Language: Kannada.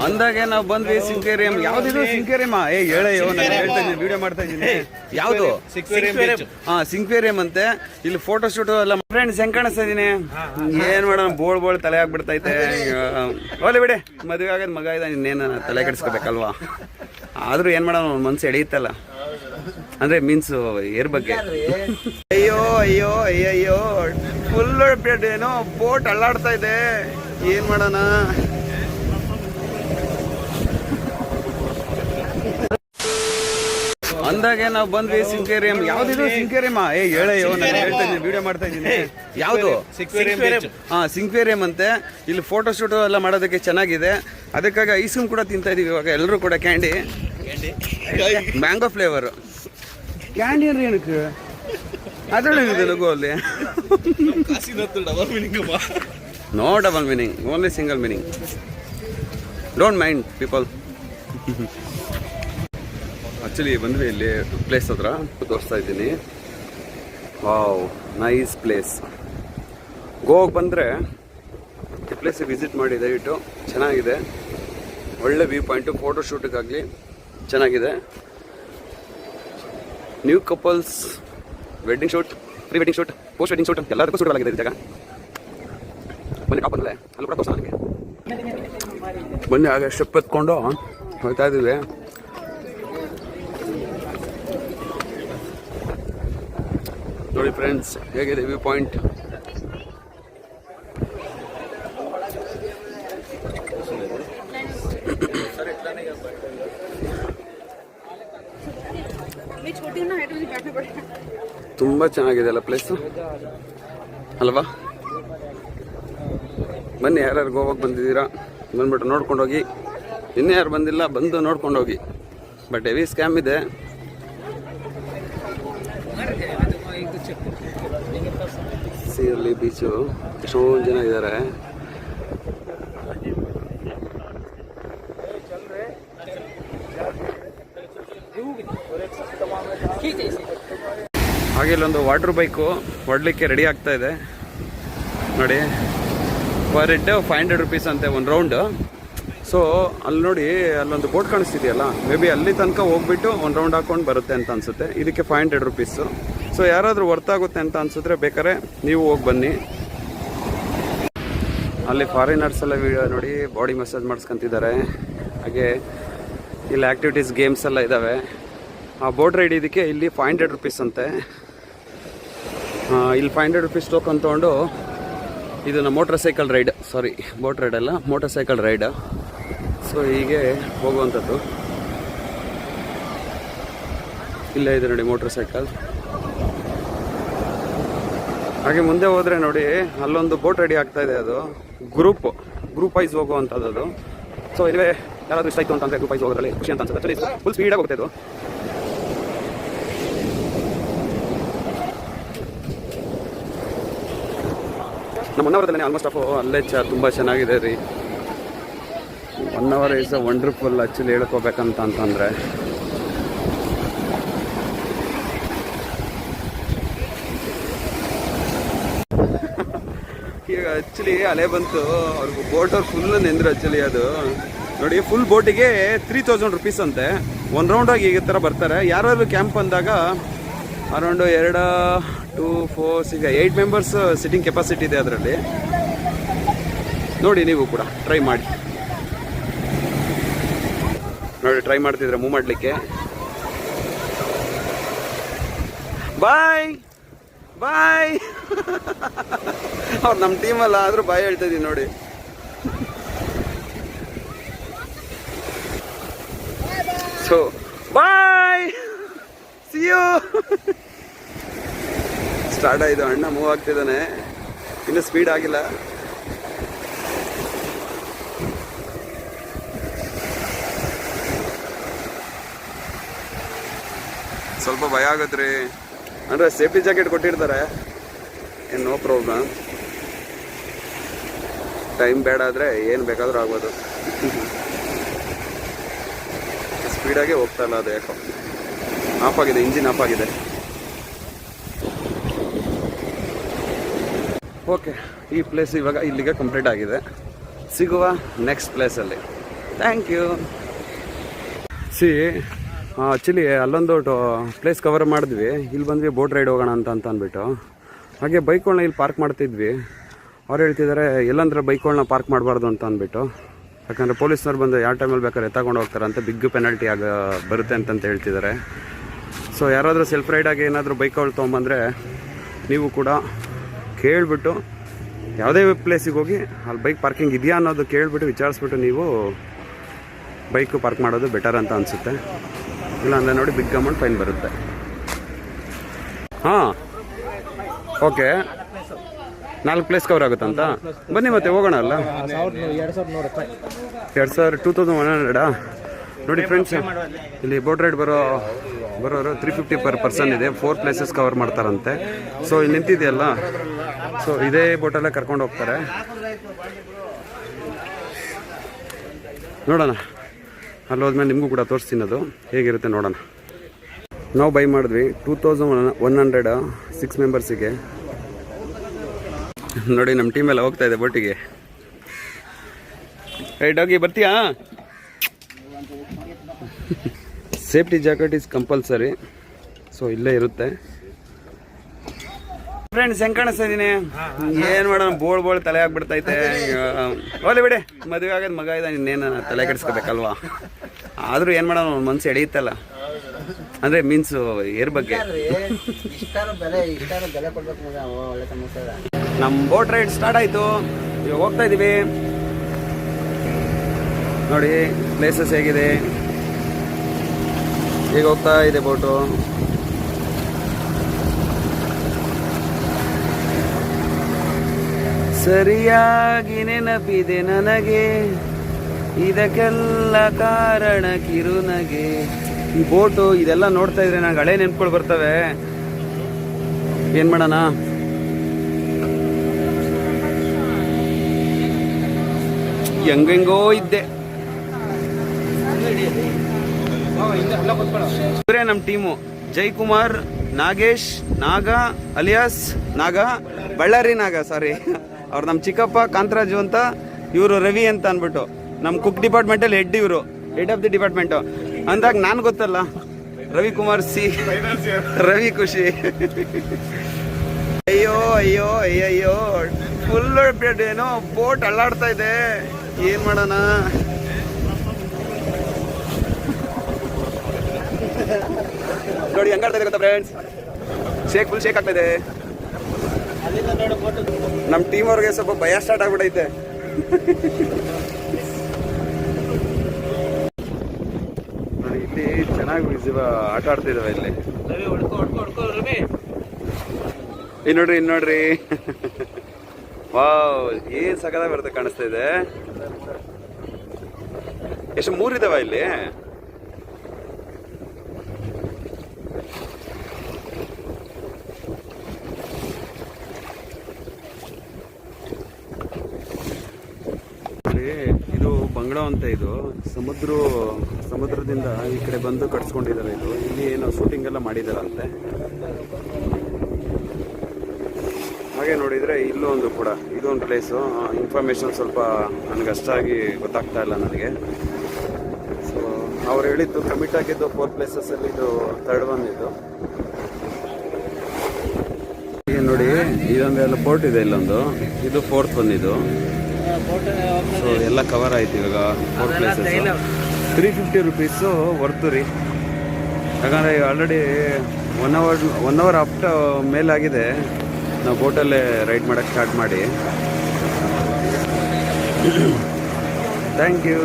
ಅಂದಾಗೆ ನಾವು ಬಂದ್ವಿ ಸಿಂಕೇರಿಯಂ. ಯಾವ್ದಿದು ಸಿಂಕೇರಿಯಂ? ಹೇಳಯ್ಯೋ, ನಾನು ಹೇಳ್ತಾ ಇದ್ದೀನಿ, ವಿಡಿಯೋ ಮಾಡ್ತಾ ಇದ್ದೀನಿ. ಯಾವುದು? ಸಿಂಕ್ವೇರಿಯಂ ಅಂತೆ. ಇಲ್ಲಿ ಫೋಟೋ ಶೂಟ್ ಎಲ್ಲ. ಫ್ರೆಂಡ್ಸ್, ಹೆಂಗ್ ಕಾಣಿಸ್ತಾ ಇದೀನಿ? ಏನ್ ಮಾಡೋಣ, ಬೋಳ್ ತಲೆ ಆಗ್ಬಿಡ್ತೈತೆ. ಹೋಗ್ಲಿ ಬಿಡಿ, ಮದುವೆ ಆಗೋದ್ ಮಗ ಇದ್ದ, ಇನ್ನೇನು ತಲೆ ಕೆಡಿಸ್ಕೋಬೇಕಲ್ವಾ? ಆದ್ರೂ ಏನ್ ಮಾಡೋಣ, ಮನ್ಸು ಎಳೆಯುತ್ತಲ್ಲ. ಅಂದ್ರೆ ಮೀನ್ಸ್ ಏರ್ ಬಗ್ಗೆ. ಅಯ್ಯೋ ಅಯ್ಯೋ ಅಯ್ಯಯ್ಯೋ, ಫುಲ್ ಏನೋ ಬೋಟ್ ಅಲ್ಲಾಡ್ತಾ ಇದೆ. ಏನ್ ಮಾಡೋಣ? ಅಂದಾಗೆ ನಾವು ಬಂದ್ವಿ ಸಿಂಕೇರಿಯಂ. ಯಾವ್ದಿದು ಸಿಂಕೇರಿಯಂ? ಹೇಳಯ್ಯೋ, ನಾನು ಹೇಳ್ತಾ ಇದ್ದೀನಿ, ವಿಡಿಯೋ ಮಾಡ್ತಾ ಇದ್ದೀನಿ. ಯಾವುದು? ಸಿಂಕ್ವೇರಿಯಂ ಅಂತೆ. ಇಲ್ಲಿ ಫೋಟೋ ಶೂಟ್ ಎಲ್ಲ ಮಾಡೋದಕ್ಕೆ ಚೆನ್ನಾಗಿದೆ. ಅದಕ್ಕಾಗಿ ಐಸ್ ಕ್ರೀಮ್ ಕೂಡ ತಿಂತಾ ಇದೀವಿ ಇವಾಗ ಎಲ್ಲರೂ ಕೂಡ. ಕ್ಯಾಂಡಿ, ಮ್ಯಾಂಗೋ ಫ್ಲೇವರ್ ಕ್ಯಾಂಡಿ ಅಂದ್ರೆ ಏನಕ್ಕೆ? ಅದ್ರೊಳಗೆ ಲಗು ಅಲ್ಲಿ. No double meaning, only single meaning. Don't mind people. Actually ಬಂದ್ವಿ ಇಲ್ಲಿ ಪ್ಲೇಸ್ ಹತ್ರ ತೋರಿಸ್ತಾ ಇದ್ದೀನಿ. Wow, nice place. ಗೋವಾಗೆ ಬಂದರೆ ಈ ಪ್ಲೇಸಿಗೆ ವಿಸಿಟ್ ಮಾಡಿ ದಯವಿಟ್ಟು. ಚೆನ್ನಾಗಿದೆ, ಒಳ್ಳೆ ವ್ಯೂ ಪಾಯಿಂಟು. ಫೋಟೋ ಶೂಟಿಗಾಗಲಿ ಚೆನ್ನಾಗಿದೆ. New couples, wedding shoot, pre wedding shoot, post wedding shoot ಎಲ್ಲದಕ್ಕೂ ಸೂಟಬಲ್ ಆಗಿದೆ ಈ ಜಾಗ. ಬನ್ನಿ, ಟಾಪ್ ಬಂದರೆ ಅಲ್ಲಿ ಕೂಡ ತೋರಿಸೋಣ ನನಗೆ. ಬನ್ನಿ, ಹಾಗೆ ಸ್ಟೆಪ್ ಎತ್ಕೊಂಡು ಹೋಗ್ತಾ ಇದ್ದೀವಿ. ನೋಡಿ ಫ್ರೆಂಡ್ಸ್, ಹೇಗಿದೆ ವ್ಯೂ ಪಾಯಿಂಟ್? ತುಂಬ ಚೆನ್ನಾಗಿದೆ ಅಲ್ಲ ಪ್ಲೇಸು, ಅಲ್ವಾ? ಬನ್ನಿ, ಯಾರ್ಯಾರು ಗೋವಾಗೆ ಬಂದಿದ್ದೀರಾ ಬಂದ್ಬಿಟ್ಟು ನೋಡ್ಕೊಂಡು ಹೋಗಿ. ಇನ್ನೂ ಯಾರು ಬಂದಿಲ್ಲ, ಬಂದು ನೋಡ್ಕೊಂಡು ಹೋಗಿ. ಬಟ್ ಹೆವಿ ಸ್ಕ್ಯಾಮ್ ಇದೆ. ಅಲ್ಲಿ ಬೀಚು ಎಷ್ಟೊಂದು ಜನ ಇದ್ದಾರೆ. ಹಾಗೆ ಇಲ್ಲೊಂದು ವಾಟರ್ ಬೈಕು ಹೊಡ್ಲಿಕ್ಕೆ ರೆಡಿ ಆಗ್ತಾ ಇದೆ ನೋಡಿ. ಪರ್ ಹೆಡ್ 500 ರುಪೀಸ್ ಅಂತೆ ಒಂದು ರೌಂಡು. ಸೊ ಅಲ್ಲಿ ನೋಡಿ, ಅಲ್ಲೊಂದು ಬೋಟ್ ಕಾಣಿಸ್ತಿದೆಯಲ್ಲ, ಮೇ ಬಿ ಅಲ್ಲಿ ತನಕ ಹೋಗ್ಬಿಟ್ಟು ಒಂದು ರೌಂಡ್ ಹಾಕೊಂಡು ಬರುತ್ತೆ ಅಂತ ಅನ್ಸುತ್ತೆ. ಇದಕ್ಕೆ 500 ರುಪೀಸು. ಸೊ ಯಾರಾದರೂ ವರ್ತ್ ಆಗುತ್ತೆ ಅಂತ ಅನ್ಸಿದ್ರೆ ಬೇಕಾದ್ರೆ ನೀವು ಹೋಗಿ ಬನ್ನಿ. ಅಲ್ಲಿ ಫಾರಿನರ್ಸ್ ಎಲ್ಲ ನೋಡಿ ಬಾಡಿ ಮಸಾಜ್ ಮಾಡಿಸ್ಕೊಂತಿದ್ದಾರೆ. ಹಾಗೆ ಇಲ್ಲಿ ಆ್ಯಕ್ಟಿವಿಟೀಸ್, ಗೇಮ್ಸ್ ಎಲ್ಲ ಇದ್ದಾವೆ. ಆ ಬೋಟ್ ರೈಡ್ ಇದಕ್ಕೆ ಇಲ್ಲಿ 500 ರುಪೀಸ್ ಅಂತೆ. ಇಲ್ಲಿ 500 ರುಪೀಸ್ ಟೋಕನ್ ತೊಗೊಂಡು ಇದನ್ನು ಮೋಟರ್ ಸೈಕಲ್ ರೈಡ್, ಸಾರಿ ಬೋಟ್ ರೈಡ್ ಅಲ್ಲ, ಮೋಟರ್ ಸೈಕಲ್ ರೈಡ್. ಸೊ ಹೀಗೆ ಹೋಗುವಂಥದ್ದು. ಇಲ್ಲೇ ಇದೆ ನೋಡಿ ಮೋಟರ್ ಸೈಕಲ್. ಹಾಗೆ ಮುಂದೆ ಹೋದರೆ ನೋಡಿ, ಅಲ್ಲೊಂದು ಬೋಟ್ ರೆಡಿ ಆಗ್ತಾ ಇದೆ. ಅದು ಗ್ರೂಪ್ ವೈಸ್ ಹೋಗುವಂಥದ್ದು ಅದು. ಸೊ ಇಲ್ಲೇ ಯಾರಾದರೂ ಇಷ್ಟ ಆಯಿತು ಅಂತಂದರೆ ಗ್ರೂಪ್ ವೈಸ್ ಹೋಗೋದ್ರಲ್ಲಿ ಖುಷಿ ಅಂತ ಅನ್ಸುತ್ತೆ. ಆ್ಯಕ್ಚುಲಿ ಫುಲ್ ಸ್ಪೀಡಾಗಿ ಹೋಗುತ್ತೆ ಇದು. ನಮ್ಮ 1 ಅವರ್ದಲ್ಲೇ ಆಲ್ಮೋಸ್ಟ್ ಆಫ್ ಅಲ್ಲೇ ತುಂಬ ಚೆನ್ನಾಗಿದೆ ರೀ. 1 ಅವರ್ ಇಸ್ ವಂಡರ್ಫುಲ್ ಆ್ಯಕ್ಚುಲಿ ಹೇಳ್ಕೋಬೇಕಂತ ಅಂತಂದರೆ. ಈಗ ಆ್ಯಕ್ಚುಲಿ ಅಲೆ ಬಂತು, ಅವ್ರಿಗೆ ಬೋಟ್ ಅವ್ರು ಫುಲ್ ನೆಂದ್ರು. ಆ್ಯಕ್ಚುಲಿ ಅದು ನೋಡಿ, ಫುಲ್ ಬೋಟಿಗೆ 3000 ರುಪೀಸ್ ಅಂತೆ. ಒಂದು ರೌಂಡಾಗಿ ಈ ಥರ ಬರ್ತಾರೆ. ಯಾರಾದ್ರು ಕ್ಯಾಂಪ್ ಅಂದಾಗ ಅರೌಂಡು 2, 2, 4, 6, 8 ಮೆಂಬರ್ಸ್ ಸಿಟ್ಟಿಂಗ್ ಕೆಪಾಸಿಟಿ ಇದೆ ಅದರಲ್ಲಿ. ನೋಡಿ, ನೀವು ಕೂಡ ಟ್ರೈ ಮಾಡಿ ನೋಡಿ. ಟ್ರೈ ಮಾಡ್ತಿದ್ರೆ ಮೂವ್ ಮಾಡಲಿಕ್ಕೆ. ಬಾಯ್ ಬಾಯ್. ಅವ್ರು ನಮ್ಮ ಟೀಮಲ್ಲ, ಆದರೂ ಬಾಯ್ ಹೇಳ್ತಾ ಇದೀನಿ ನೋಡಿ. So bye, see you. Start ಆಯಿತು, ಅಣ್ಣ ಮೂವ್ ಆಗ್ತಿದ್ದಾನೆ, ಇನ್ನೂ ಸ್ಪೀಡ್ ಆಗಿಲ್ಲ. ಸ್ವಲ್ಪ ಭಯ ಆಗುತ್ತೆ ರೀ. ಅಂದರೆ ಸೇಫ್ಟಿ ಜಾಕೆಟ್ ಕೊಟ್ಟಿರ್ತಾರೆ, ಏನು ನೋ ಪ್ರಾಬ್ಲಮ್. ಟೈಮ್ ಬೇಡ ಆದರೆ ಏನು ಬೇಕಾದರೂ ಆಗ್ಬೋದು. ಸ್ಪೀಡಾಗೆ ಹೋಗ್ತಾ ಇಲ್ಲ ಅದು, ಯಾಕೋ ಆಫ್ ಆಗಿದೆ, ಇಂಜಿನ್ ಆಫ್ ಆಗಿದೆ. ಓಕೆ, ಈ ಪ್ಲೇಸ್ ಇವಾಗ ಇಲ್ಲಿಗೆ ಕಂಪ್ಲೀಟ್ ಆಗಿದೆ. ಸಿಗುವ ನೆಕ್ಸ್ಟ್ ಪ್ಲೇಸಲ್ಲಿ. Thank you. ಸಿ ಆ್ಯಕ್ಚುಲಿ ಅಲ್ಲೊಂದು ಪ್ಲೇಸ್ ಕವರ್ ಮಾಡಿದ್ವಿ, ಇಲ್ಲಿ ಬಂದ್ವಿ ಬೋಟ್ ರೈಡ್ ಹೋಗೋಣ ಅಂತ ಅಂದ್ಬಿಟ್ಟು. ಹಾಗೆ ಬೈಕ್ಗಳನ್ನ ಇಲ್ಲಿ ಪಾರ್ಕ್ ಮಾಡ್ತಿದ್ವಿ. ಅವ್ರು ಹೇಳ್ತಿದ್ದಾರೆ ಎಲ್ಲಂದ್ರೆ ಬೈಕ್ಗಳನ್ನ ಪಾರ್ಕ್ ಮಾಡಬಾರ್ದು ಅಂತ ಅಂದ್ಬಿಟ್ಟು, ಯಾಕಂದರೆ ಪೊಲೀಸ್ನವ್ರು ಬಂದು ಯಾವ ಟೈಮಲ್ಲಿ ಬೇಕಾದ್ರೆ ಎತ್ತಾಕೊಂಡು ಹೋಗ್ತಾರೆ ಅಂತ ಬಿಗ್ ಪೆನಾಲ್ಟಿ ಬರುತ್ತೆ ಅಂತಂತ ಹೇಳ್ತಿದ್ದಾರೆ. ಸೊ ಯಾರಾದರೂ ಸೆಲ್ಫ್ ರೈಡಾಗಿ ಏನಾದರೂ ಬೈಕ್ಗಳು ತೊಗೊಂಬಂದರೆ ನೀವು ಕೂಡ ಕೇಳಿಬಿಟ್ಟು ಯಾವುದೇ ಪ್ಲೇಸಿಗೆ ಹೋಗಿ ಅಲ್ಲಿ ಬೈಕ್ ಪಾರ್ಕಿಂಗ್ ಇದೆಯಾ ಅನ್ನೋದು ಕೇಳಿಬಿಟ್ಟು ವಿಚಾರಿಸ್ಬಿಟ್ಟು ನೀವು ಬೈಕು ಪಾರ್ಕ್ ಮಾಡೋದು ಬೆಟರ್ ಅಂತ ಅನಿಸುತ್ತೆ. ಇಲ್ಲಾಂದರೆ ನೋಡಿ ಬಿಗ್ ಅಮೌಂಟ್ ಫೈನ್ ಬರುತ್ತೆ. ಹಾಂ ಓಕೆ, 4 ಪ್ಲೇಸ್ ಕವರ್ ಆಗುತ್ತಂತ. ಬನ್ನಿ ಮತ್ತೆ ಹೋಗೋಣ ಅಲ್ಲ. 2100 ನೋಡಿ ಫ್ರೆಂಡ್ಸ್, ಇಲ್ಲಿ ಬೋಟ್ ರೈಡ್ ಬರೋರು 350 ಪರ್ ಪರ್ಸನ್ ಇದೆ. 4 ಪ್ಲೇಸಸ್ ಕವರ್ ಮಾಡ್ತಾರಂತೆ. ಸೊ ಇಲ್ಲಿ ನಿಂತಿದೆಯಲ್ಲ, ಸೊ ಇದೇ ಬೋಟಲ್ಲೇ ಕರ್ಕೊಂಡು ಹೋಗ್ತಾರೆ. ನೋಡೋಣ, ಅಲ್ಲಿ ಹೋದ್ಮೇಲೆ ನಿಮಗೂ ಕೂಡ ತೋರಿಸ್ತೀನಿ ಅದು ಹೇಗಿರುತ್ತೆ ನೋಡೋಣ. ನಾವು ಬೈ ಮಾಡಿದ್ವಿ 2100 6 ಮೆಂಬರ್ಸಿಗೆ. ನೋಡಿ ನಮ್ಮ ಟೀಮೆಲ್ಲ ಹೋಗ್ತಾ ಇದೆ ಬೋಟಿಗೆ. ಡಾಗಿ ಬರ್ತೀಯಾ? Safety jacket is compulsory, so ಇಲ್ಲೇ ಇರುತ್ತೆ. ಫ್ರೆಂಡ್ಸ್ ಹೆಂಗೆ ಕಾಣಿಸ್ತಾ ಇದ್ದೀನಿ? ಏನು ಮಾಡೋಣ, ಬೋಳ್ ತಲೆ ಆಗ್ಬಿಡ್ತೈತೆ. ಹೋಗ್ಲಿ ಬಿಡಿ, ಮದುವೆ ಆಗೋದು ಮಗ ಇದೆ, ಇನ್ನೇನು ತಲೆ ಕೆಡಿಸ್ಕೋಬೇಕಲ್ವಾ. ಆದರೂ ಏನು ಮಾಡೋಣ, ಮನಸ್ಸು ಎಳೆಯುತ್ತಲ್ಲ, ಅಂದರೆ ಮೀನ್ಸು ಏರ್ ಬಗ್ಗೆ. ನಮ್ಮ ಬೋಟ್ ರೈಡ್ ಸ್ಟಾರ್ಟ್ ಆಯಿತು, ಇವಾಗ ಹೋಗ್ತಾ ಇದ್ದೀವಿ. ನೋಡಿ ಪ್ಲೇಸಸ್ ಹೇಗಿದೆ, ಈಗ ಹೋಗ್ತಾ ಇದೆ ಬೋಟು. ಸರಿಯಾಗಿ ನೆನಪಿದೆ ನನಗೆ, ಇದಕ್ಕೆಲ್ಲ ಕಾರಣ ಕಿರುನಗೆ. ಈ ಬೋಟು ಇದೆಲ್ಲ ನೋಡ್ತಾ ಇದ್ರೆ ನಂಗೆ ಹಳೆ ನೆನ್ಪುಗಳು ಬರ್ತವೆ. ಏನ್ ಮಾಡೋಣ, ಹೆಂಗೆಂಗೋ ಇದ್ದೆ. ಇವರೇ ನಮ್ಮ ಟೀಮು, ಜೈಕುಮಾರ್, ನಾಗೇಶ್, ನಾಗ ಅಲಿಯಾಸ್ ನಾಗ, ಬಳ್ಳಾರಿ ನಾಗ, ಸಾರಿ ಅವ್ರು ನಮ್ಮ ಚಿಕ್ಕಪ್ಪ ಕಾಂತರಾಜು ಅಂತ, ಇವರು ರವಿ ಅಂತ ಅಂದ್ಬಿಟ್ಟು ನಮ್ಮ ಕುಕ್ ಡಿಪಾರ್ಟ್ಮೆಂಟಲ್ಲಿ ಇವರು ಹೆಡ್ ಆಫ್ ದಿ ಡಿಪಾರ್ಟ್ಮೆಂಟು ಅಂದಾಗ ನಾನು ಗೊತ್ತಲ್ಲ, ರವಿಕುಮಾರ್ ಸಿ, ರವಿ ಖುಷಿ. ಅಯ್ಯೋ ಅಯ್ಯೋ ಅಯ್ಯಯ್ಯೋ, ಫುಲ್ ಏನೋ ಬೋಟ್ ಅಲ್ಲಾಡ್ತಾ ಇದೆ, ಏನ್ ಮಾಡೋಣ. ನೋಡಿ ಹೆಂಗಾಡ್ತಾ ಇದೆ ಗೊತ್ತಾ ಫ್ರೆಂಡ್ಸ್, ಫುಲ್ ಶೇಕ್ ಆಗ್ತಾ ಇದೆ. ನಮ್ಮ ಟೀಮ್ ಅವ್ರಿಗೆ ಸ್ವಲ್ಪ ಭಯ ಸ್ಟಾರ್ಟ್ ಆಗ್ಬಿಟ್ಟೈತೆ. ನೋಡಿ ಇಲ್ಲಿ ಚೆನ್ನಾಗಿ ಆಟ ಆಡ್ತಿದಾವೆ ಇಲ್ಲಿ. ಇನ್ನು ನೋಡ್ರಿ ವಾವ್, ಏನ್ ಸಕದ ಬರುತ್ತೆ ಕಾಣಿಸ್ತಾ ಇದೆ. ಎಷ್ಟು 3 ಇದಾವ ಇಲ್ಲಿ. ಇದು ಬಂಗ್ಲಾ ಅಂತ, ಇದು ಸಮುದ್ರದಿಂದ ಈ ಕಡೆ ಬಂದು ಕಟ್ಸ್ಕೊಂಡಿದ್ದಾರೆ. ಇದು ಇಲ್ಲಿ ಏನೋ ಶೂಟಿಂಗ್ ಎಲ್ಲ ಮಾಡಿದಾರಂತೆ. ಹಾಗೆ ನೋಡಿದರೆ ಇಲ್ಲೂ ಒಂದು ಕೂಡ ಇದೊಂದು ಪ್ಲೇಸು. ಇನ್ಫಾರ್ಮೇಷನ್ ಸ್ವಲ್ಪ ನನಗೆ ಅಷ್ಟಾಗಿ ಗೊತ್ತಾಗ್ತಾ ಇಲ್ಲ ನನಗೆ. ಸೊ ಅವ್ರು ಹೇಳಿದ್ದು ಕಮಿಟ್ ಆಗಿದ್ದು 4 ಪ್ಲೇಸಸ್ಸಲ್ಲಿ ಇದು 3rd ಒನ್ ಇದು. ಈಗ ನೋಡಿ ಇದೊಂದೆಲ್ಲ ಪೋರ್ಟ್ ಇದೆ, ಇಲ್ಲೊಂದು, ಇದು 4th ಒನ್ ಇದು. ಸೊ ಎಲ್ಲ ಕವರ್ ಆಯ್ತು ಇವಾಗ 4 ಪ್ಲೇಸಸ್. 350 ರುಪೀಸು ವರ್ತು ರೀ, ಯಾಕಂದರೆ ಆಲ್ರೆಡಿ 1 ಅವರ್ ಆಫ್ಟರ್ ಮೇಲಾಗಿದೆ ನಾವು ಬೋಟಲ್ಲೇ ರೈಡ್ ಮಾಡೋಕ್ಕೆ ಸ್ಟಾರ್ಟ್ ಮಾಡಿ. Thank you.